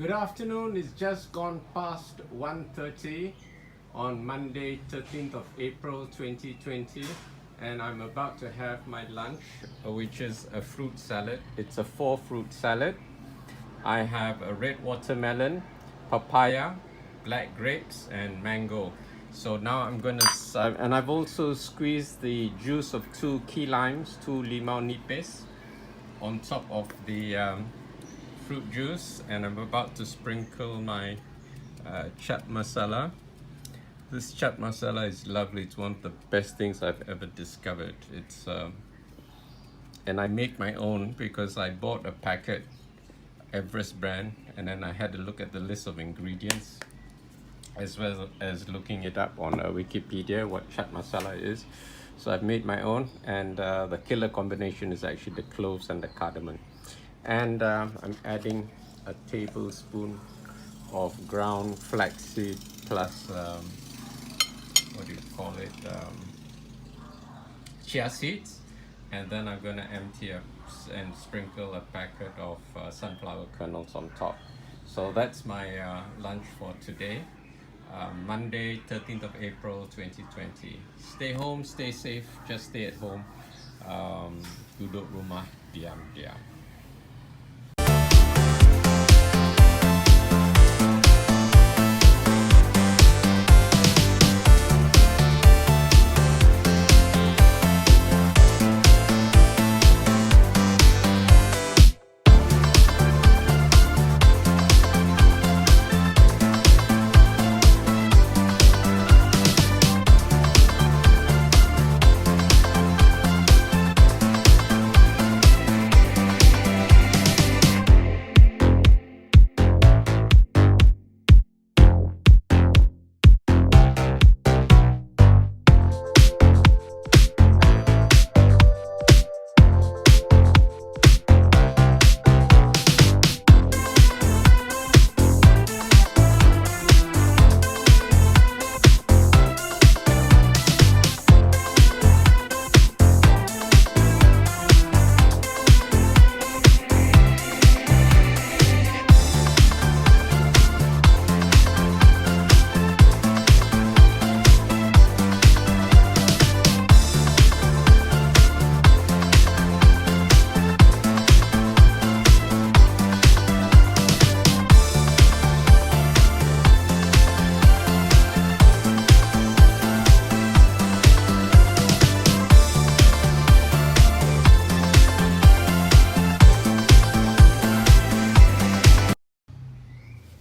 Good afternoon. It's just gone past 1:30 on Monday, 13th of April 2020, and I'm about to have my lunch, which is a fruit salad. It's a 4-fruit salad. I have a red watermelon, papaya, black grapes, and mango. So now I'm gonna, and I've also squeezed the juice of 2 key limes, 2 limau nipis, on top of the fruit juice, and I'm about to sprinkle my Chaat Masala. This Chaat Masala is lovely. It's one of the best things I've ever discovered. It's and I make my own because I bought a packet, Everest brand, and then I had to look at the list of ingredients as well as looking it up on Wikipedia what Chaat Masala is. So I've made my own, and the killer combination is actually the cloves and the cardamom. And I'm adding a tablespoon of ground flaxseed plus what do you call it, chia seeds, and then I'm going to empty up and sprinkle a packet of sunflower kernels on top. So that's my lunch for today, Monday 13th of April 2020. Stay home, stay safe, just stay at home. Duduk rumah, diam-diam.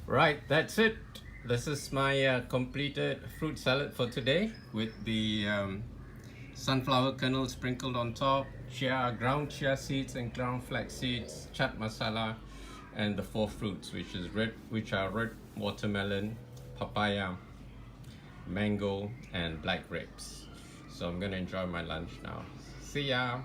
Right, that's it. This is my completed fruit salad for today with the sunflower kernels sprinkled on top, ground chia seeds and ground flax seeds, chaat masala, and the 4 fruits, which are red watermelon, papaya, mango, and black grapes. So I'm gonna enjoy my lunch now. See ya.